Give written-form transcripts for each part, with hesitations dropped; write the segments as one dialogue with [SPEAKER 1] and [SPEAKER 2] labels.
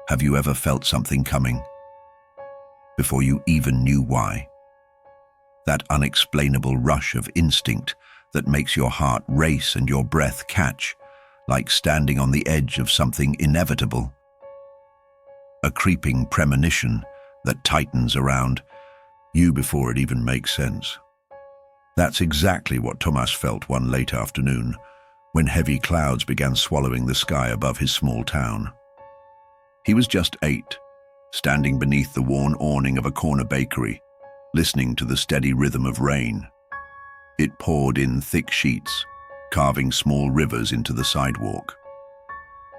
[SPEAKER 1] Have you ever felt something coming before you even knew why? That unexplainable rush of instinct that makes your heart race and your breath catch, like standing on the edge of something inevitable. A creeping premonition that tightens around you before it even makes sense. That's exactly what Tomas felt one late afternoon, when heavy clouds began swallowing the sky above his small town. He was just 8, standing beneath the worn awning of a corner bakery, listening to the steady rhythm of rain. It poured in thick sheets, carving small rivers into the sidewalk.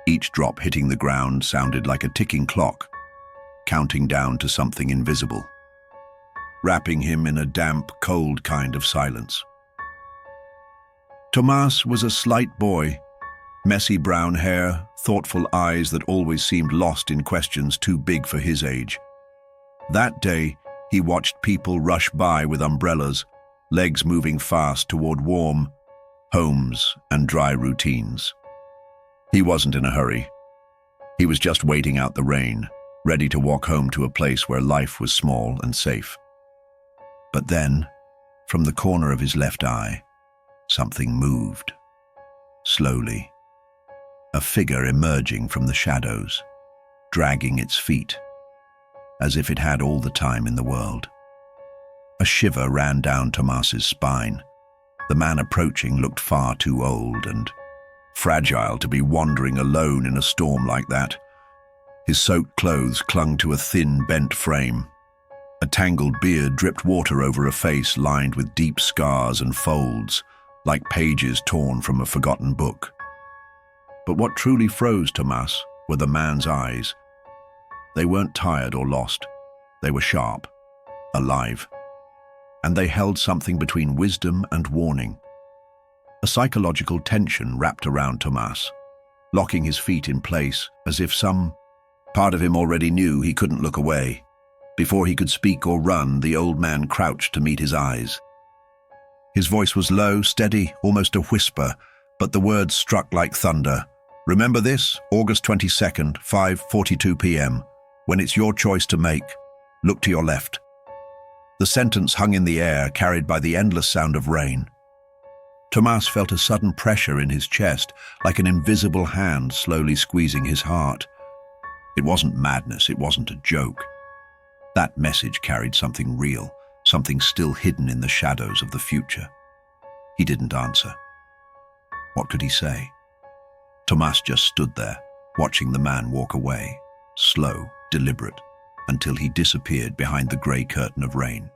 [SPEAKER 1] Each drop hitting the ground sounded like a ticking clock, counting down to something invisible, wrapping him in a damp, cold kind of silence. Tomas was a slight boy, messy brown hair, thoughtful eyes that always seemed lost in questions too big for his age. That day, he watched people rush by with umbrellas, legs moving fast toward warm homes and dry routines. He wasn't in a hurry. He was just waiting out the rain, ready to walk home to a place where life was small and safe. But then, from the corner of his left eye, something moved. Slowly. A figure emerging from the shadows, dragging its feet, as if it had all the time in the world. A shiver ran down Tomas's spine. The man approaching looked far too old and fragile to be wandering alone in a storm like that. His soaked clothes clung to a thin, bent frame. A tangled beard dripped water over a face lined with deep scars and folds, like pages torn from a forgotten book. But what truly froze Tomas were the man's eyes. They weren't tired or lost. They were sharp, alive. And they held something between wisdom and warning. A psychological tension wrapped around Tomas, locking his feet in place as if some part of him already knew he couldn't look away. Before he could speak or run, the old man crouched to meet his eyes. His voice was low, steady, almost a whisper, but the words struck like thunder. Remember this, August 22nd, 5:42 p.m. When it's your choice to make, look to your left. The sentence hung in the air, carried by the endless sound of rain. Tomas felt a sudden pressure in his chest, like an invisible hand slowly squeezing his heart. It wasn't madness, it wasn't a joke. That message carried something real, something still hidden in the shadows of the future. He didn't answer. What could he say? Tomas just stood there, watching the man walk away, slow, deliberate, until he disappeared behind the grey curtain of rain.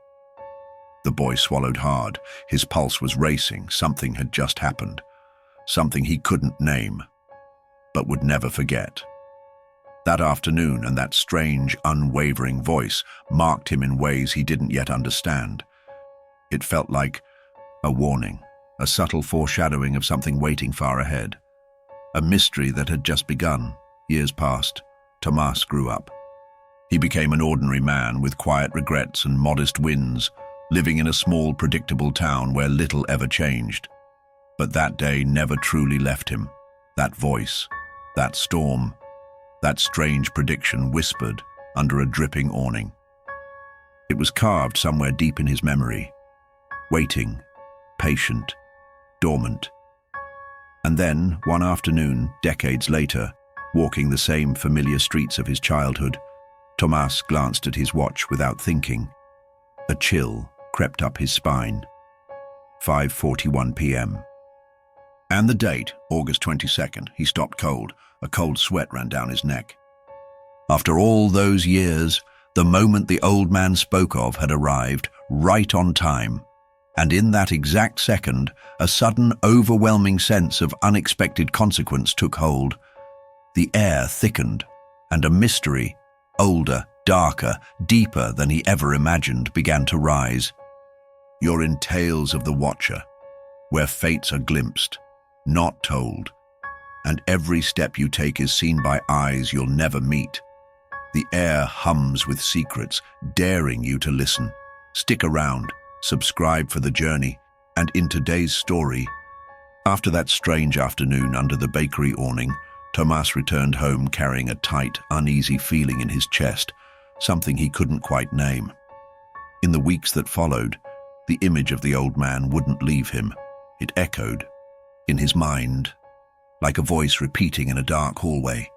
[SPEAKER 1] The boy swallowed hard. His pulse was racing. Something had just happened. Something he couldn't name, but would never forget. That afternoon and that strange, unwavering voice marked him in ways he didn't yet understand. It felt like a warning, a subtle foreshadowing of something waiting far ahead. A mystery that had just begun. Years passed. Tomas grew up. He became an ordinary man with quiet regrets and modest wins, living in a small, predictable town where little ever changed. But that day never truly left him. That voice, that storm, that strange prediction whispered under a dripping awning. It was carved somewhere deep in his memory, waiting, patient, dormant. And then, one afternoon, decades later, walking the same familiar streets of his childhood, Tomas glanced at his watch without thinking. A chill crept up his spine. 5:41 p.m. And the date, August 22nd, he stopped cold. A cold sweat ran down his neck. After all those years, the moment the old man spoke of had arrived, right on time. And in that exact second, a sudden, overwhelming sense of unexpected consequence took hold. The air thickened, and a mystery, older, darker, deeper than he ever imagined, began to rise. You're in Tales of the Watcher, where fates are glimpsed, not told, and every step you take is seen by eyes you'll never meet. The air hums with secrets, daring you to listen. Stick around, subscribe for the journey, and in today's story, after that strange afternoon under the bakery awning, Tomas returned home carrying a tight, uneasy feeling in his chest, something he couldn't quite name. In the weeks that followed, the image of the old man wouldn't leave him. It echoed in his mind, like a voice repeating in a dark hallway.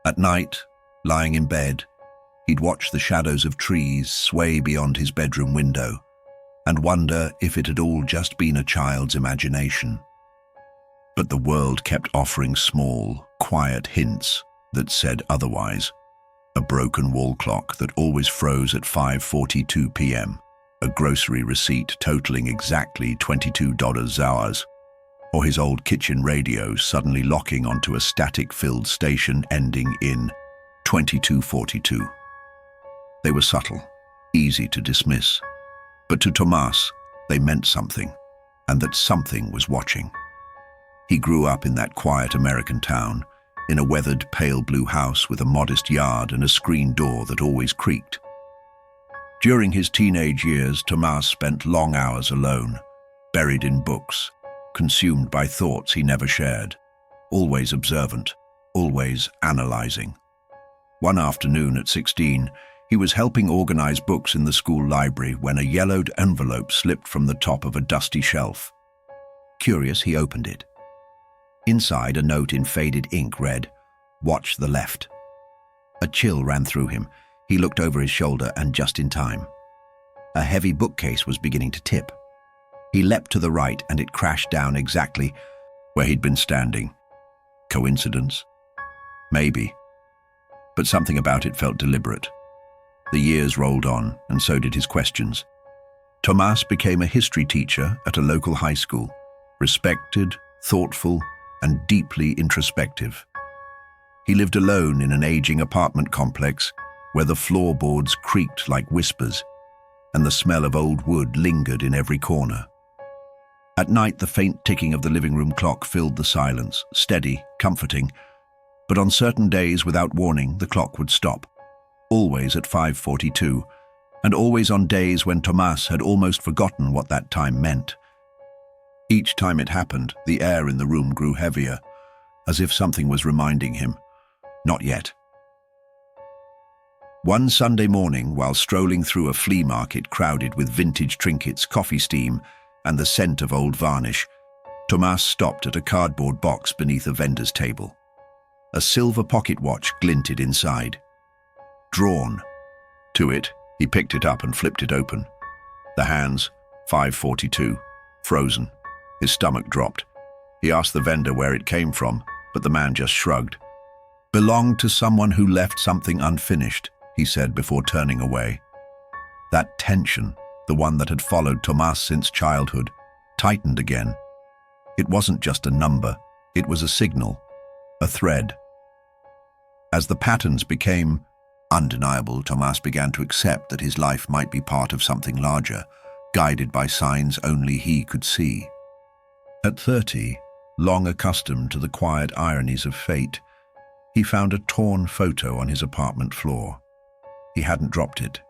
[SPEAKER 1] At night, lying in bed, he'd watch the shadows of trees sway beyond his bedroom window and wonder if it had all just been a child's imagination. But the world kept offering small, quiet hints that said otherwise. A broken wall clock that always froze at 5:42 p.m., a grocery receipt totaling exactly $22 or his old kitchen radio suddenly locking onto a static-filled station ending in 2242. They were subtle, easy to dismiss, but to Tomas, they meant something, and that something was watching. He grew up in that quiet American town, in a weathered pale blue house with a modest yard and a screen door that always creaked. During his teenage years, Tomas spent long hours alone, buried in books, consumed by thoughts he never shared, always observant, always analyzing. One afternoon at 16, he was helping organize books in the school library when a yellowed envelope slipped from the top of a dusty shelf. Curious, he opened it. Inside, a note in faded ink read, "Watch the left." A chill ran through him. He looked over his shoulder, and just in time. A heavy bookcase was beginning to tip. He leapt to the right, and it crashed down exactly where he'd been standing. Coincidence? Maybe. But something about it felt deliberate. The years rolled on, and so did his questions. Tomas became a history teacher at a local high school, respected, thoughtful, and deeply introspective. He lived alone in an aging apartment complex where the floorboards creaked like whispers, and the smell of old wood lingered in every corner. At night, the faint ticking of the living room clock filled the silence, steady, comforting, but on certain days, without warning, the clock would stop, always at 5:42, and always on days when Tomas had almost forgotten what that time meant. Each time it happened, the air in the room grew heavier, as if something was reminding him, not yet. One Sunday morning, while strolling through a flea market crowded with vintage trinkets, coffee steam, and the scent of old varnish, Tomas stopped at a cardboard box beneath a vendor's table. A silver pocket watch glinted inside. Drawn to it, he picked it up and flipped it open. The hands, 5:42, frozen. His stomach dropped. He asked the vendor where it came from, but the man just shrugged. "Belonged to someone who left something unfinished," he said before turning away. That tension, the one that had followed Tomas since childhood, tightened again. It wasn't just a number, it was a signal, a thread. As the patterns became undeniable, Tomas began to accept that his life might be part of something larger, guided by signs only he could see. At 30, long accustomed to the quiet ironies of fate, he found a torn photo on his apartment floor. He hadn't dropped it,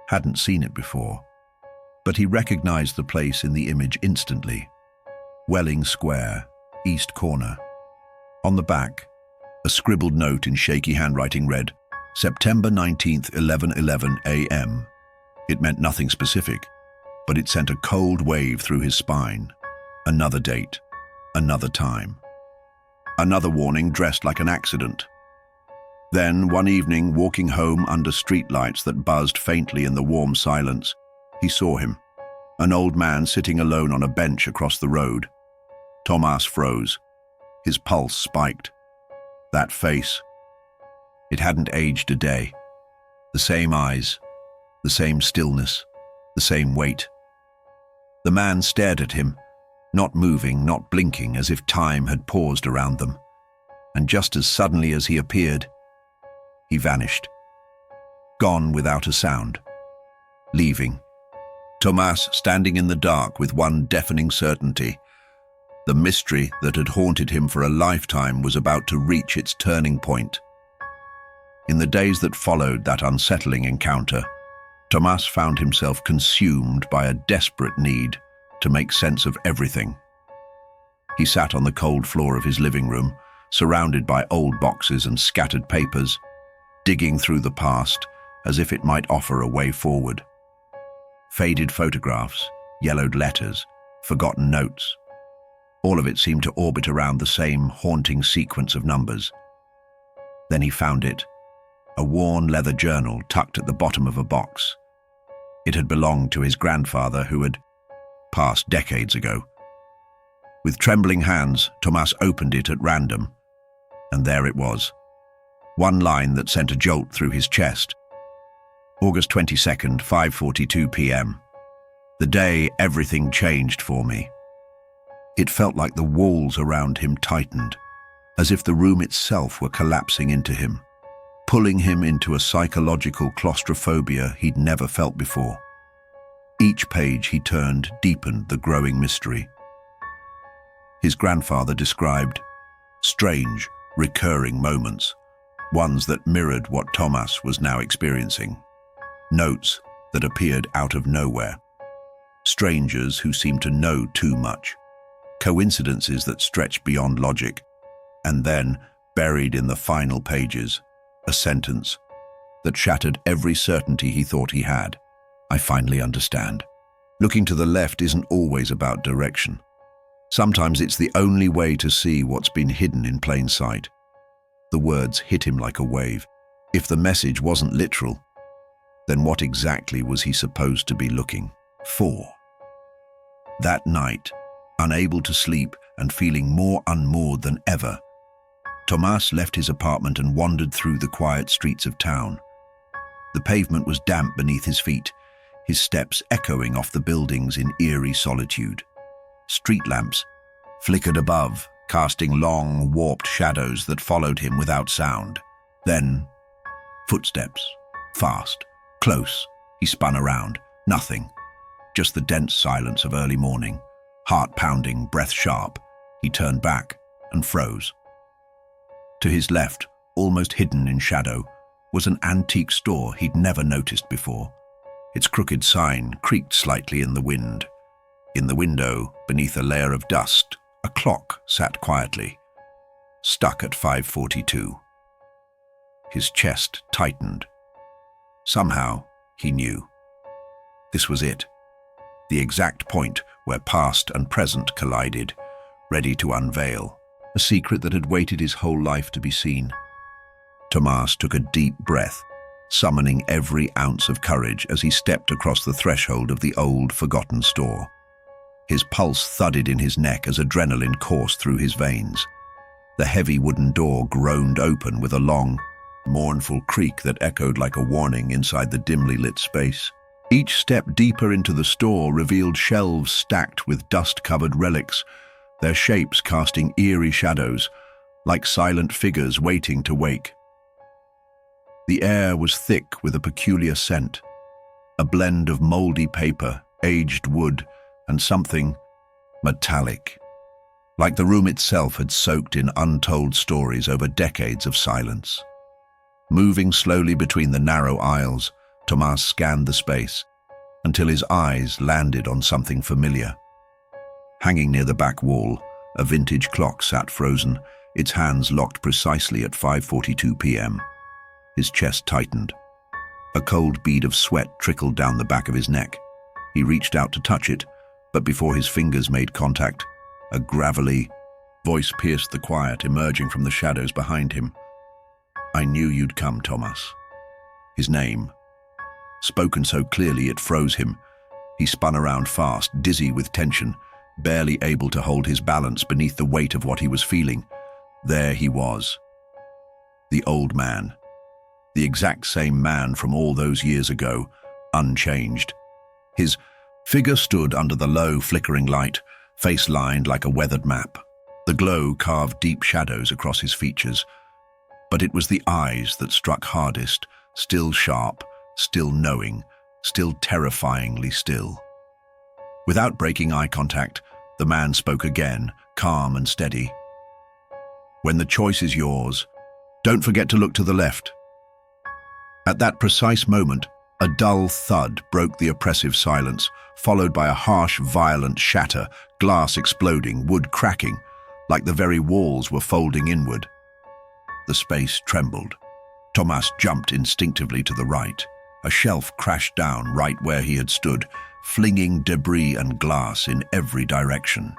[SPEAKER 1] hadn't seen it before, but he recognized the place in the image instantly. Welling Square, East Corner. On the back, a scribbled note in shaky handwriting read, September 19th, 11:11 a.m. It meant nothing specific, but it sent a cold wave through his spine. Another date, another time. Another warning dressed like an accident. Then, one evening, walking home under streetlights that buzzed faintly in the warm silence, he saw him, an old man sitting alone on a bench across the road. Tomas froze. His pulse spiked. That face. It hadn't aged a day. The same eyes, the same stillness, the same weight. The man stared at him, not moving, not blinking, as if time had paused around them. And just as suddenly as he appeared, he vanished. Gone without a sound. Leaving. Tomas standing in the dark with one deafening certainty. The mystery that had haunted him for a lifetime was about to reach its turning point. In the days that followed that unsettling encounter, Tomas found himself consumed by a desperate need to make sense of everything. He sat on the cold floor of his living room, surrounded by old boxes and scattered papers, digging through the past as if it might offer a way forward. Faded photographs, yellowed letters, forgotten notes. All of it seemed to orbit around the same haunting sequence of numbers. Then he found it, a worn leather journal tucked at the bottom of a box. It had belonged to his grandfather, who had passed decades ago. With trembling hands, Tomás opened it at random, and there it was. One line that sent a jolt through his chest. August 22nd, 5:42 p.m. The day everything changed for me. It felt like the walls around him tightened, as if the room itself were collapsing into him, pulling him into a psychological claustrophobia he'd never felt before. Each page he turned deepened the growing mystery. His grandfather described strange, recurring moments, ones that mirrored what Tomás was now experiencing. Notes that appeared out of nowhere. Strangers who seemed to know too much. Coincidences that stretched beyond logic. And then, buried in the final pages, a sentence that shattered every certainty he thought he had. I finally understand. Looking to the left isn't always about direction. Sometimes it's the only way to see what's been hidden in plain sight. The words hit him like a wave. If the message wasn't literal, then what exactly was he supposed to be looking for? That night, unable to sleep and feeling more unmoored than ever, Tomás left his apartment and wandered through the quiet streets of town. The pavement was damp beneath his feet, his steps echoing off the buildings in eerie solitude. Street lamps flickered above, casting long, warped shadows that followed him without sound. Then, footsteps, fast, close. He spun around. Nothing. Just the dense silence of early morning. Heart pounding, breath sharp. He turned back and froze. To his left, almost hidden in shadow, was an antique store he'd never noticed before. Its crooked sign creaked slightly in the wind. In the window, beneath a layer of dust, a clock sat quietly, stuck at 5:42. His chest tightened. Somehow, he knew. This was it. The exact point where past and present collided, ready to unveil a secret that had waited his whole life to be seen. Tomás took a deep breath, summoning every ounce of courage as he stepped across the threshold of the old, forgotten store. His pulse thudded in his neck as adrenaline coursed through his veins. The heavy wooden door groaned open with a long, mournful creak that echoed like a warning inside the dimly lit space. Each step deeper into the store revealed shelves stacked with dust-covered relics, their shapes casting eerie shadows, like silent figures waiting to wake. The air was thick with a peculiar scent, a blend of moldy paper, aged wood, and something metallic, like the room itself had soaked in untold stories over decades of silence. Moving slowly between the narrow aisles, Tomás scanned the space until his eyes landed on something familiar. Hanging near the back wall, a vintage clock sat frozen, its hands locked precisely at 5:42 p.m. His chest tightened. A cold bead of sweat trickled down the back of his neck. He reached out to touch it, but before his fingers made contact, a gravelly voice pierced the quiet, emerging from the shadows behind him. I knew you'd come, Tomás. His name, spoken so clearly it froze him. He spun around fast, dizzy with tension, barely able to hold his balance beneath the weight of what he was feeling. There he was. The old man. The exact same man from all those years ago, unchanged. His figure stood under the low, flickering light, face lined like a weathered map. The glow carved deep shadows across his features. But it was the eyes that struck hardest, still sharp, still knowing, still terrifyingly still. Without breaking eye contact, the man spoke again, calm and steady. When the choice is yours, don't forget to look to the left. At that precise moment, a dull thud broke the oppressive silence, followed by a harsh, violent shatter, glass exploding, wood cracking. like the very walls were folding inward. The space trembled. Tomas jumped instinctively to the right. A shelf crashed down right where he had stood, flinging debris and glass in every direction.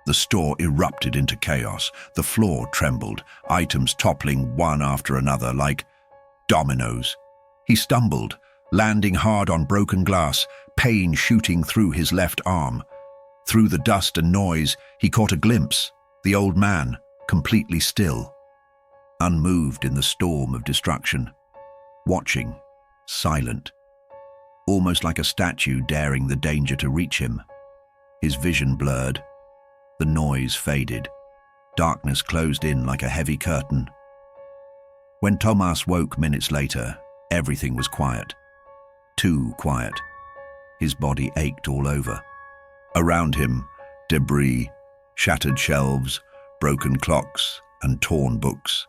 [SPEAKER 1] The store erupted into chaos. The floor trembled, items toppling one after another like dominoes. He stumbled, landing hard on broken glass, pain shooting through his left arm. Through the dust and noise, he caught a glimpse, the old man, completely still, unmoved in the storm of destruction, watching, silent, almost like a statue daring the danger to reach him. His vision blurred, the noise faded, darkness closed in like a heavy curtain. When Tomas woke minutes later, everything was quiet. Too quiet. His body ached all over. Around him, debris, shattered shelves, broken clocks, and torn books.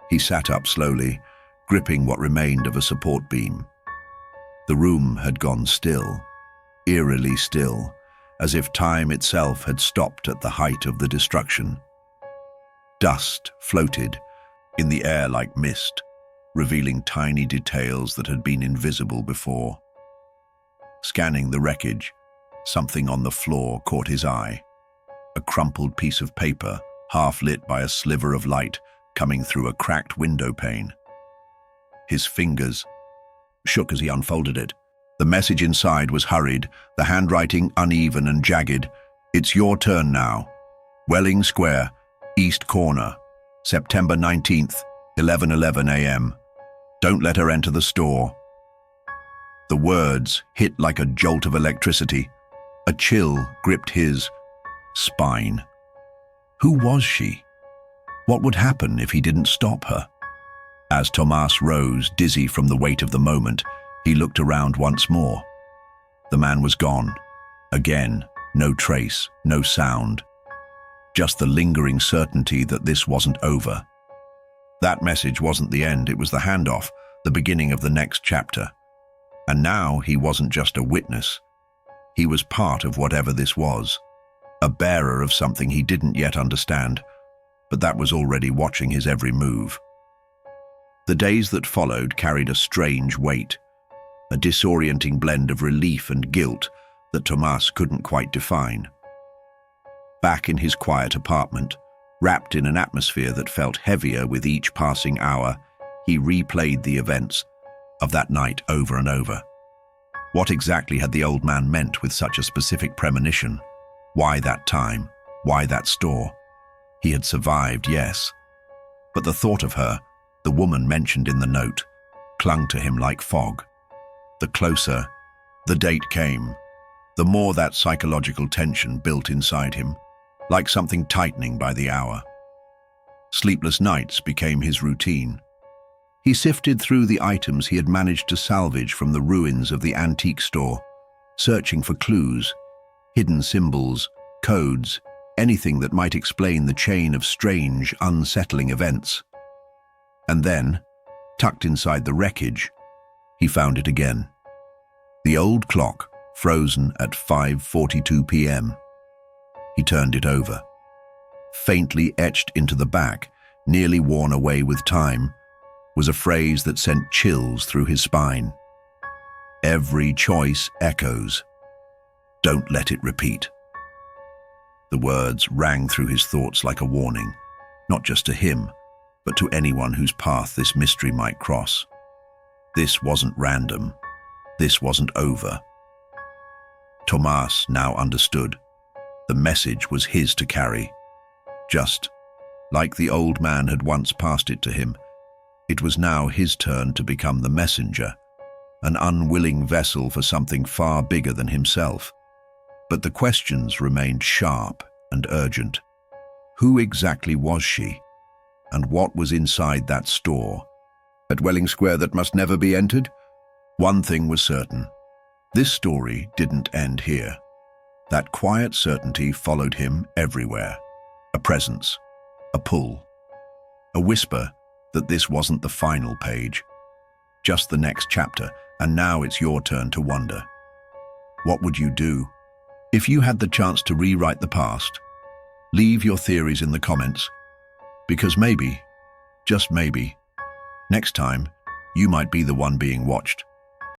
[SPEAKER 1] He sat up slowly, gripping what remained of a support beam. The room had gone still, eerily still, as if time itself had stopped at the height of the destruction. Dust floated in the air like mist, revealing tiny details that had been invisible before. Scanning the wreckage, something on the floor caught his eye. A crumpled piece of paper, half lit by a sliver of light coming through a cracked window pane. His fingers shook as he unfolded it. The message inside was hurried, the handwriting uneven and jagged. "It's your turn now. Welling Square, East Corner, September 19th, 11:11 a.m. Don't let her enter the store." The words hit like a jolt of electricity. A chill gripped his spine. Who was she? What would happen if he didn't stop her? As Tomas rose, dizzy from the weight of the moment, he looked around once more. The man was gone. Again, no trace, no sound. Just the lingering certainty that this wasn't over. That message wasn't the end, it was the handoff, the beginning of the next chapter. And now he wasn't just a witness. He was part of whatever this was, a bearer of something he didn't yet understand, but that was already watching his every move. The days that followed carried a strange weight, a disorienting blend of relief and guilt that Tomas couldn't quite define. Back in his quiet apartment, wrapped in an atmosphere that felt heavier with each passing hour, he replayed the events of that night over and over. What exactly had the old man meant with such a specific premonition? Why that time? Why that store? He had survived, yes. But the thought of her, the woman mentioned in the note, clung to him like fog. The closer the date came, the more that psychological tension built inside him, like something tightening by the hour. Sleepless nights became his routine. He sifted through the items he had managed to salvage from the ruins of the antique store, searching for clues, hidden symbols, codes, anything that might explain the chain of strange, unsettling events. And then, tucked inside the wreckage, he found it again. The old clock, frozen at 5:42 p.m. He turned it over. Faintly etched into the back, nearly worn away with time, was a phrase that sent chills through his spine. Every choice echoes. Don't let it repeat. The words rang through his thoughts like a warning, not just to him, but to anyone whose path this mystery might cross. This wasn't random. This wasn't over. Tomas now understood. The message was his to carry. Just like the old man had once passed it to him, it was now his turn to become the messenger, an unwilling vessel for something far bigger than himself. But the questions remained sharp and urgent. Who exactly was she? And what was inside that store? At Welling Square that must never be entered? One thing was certain. This story didn't end here. That quiet certainty followed him everywhere. A presence, a pull, a whisper that this wasn't the final page, just the next chapter, and now it's your turn to wonder. What would you do if you had the chance to rewrite the past? Leave your theories in the comments, because maybe, just maybe, next time, you might be the one being watched.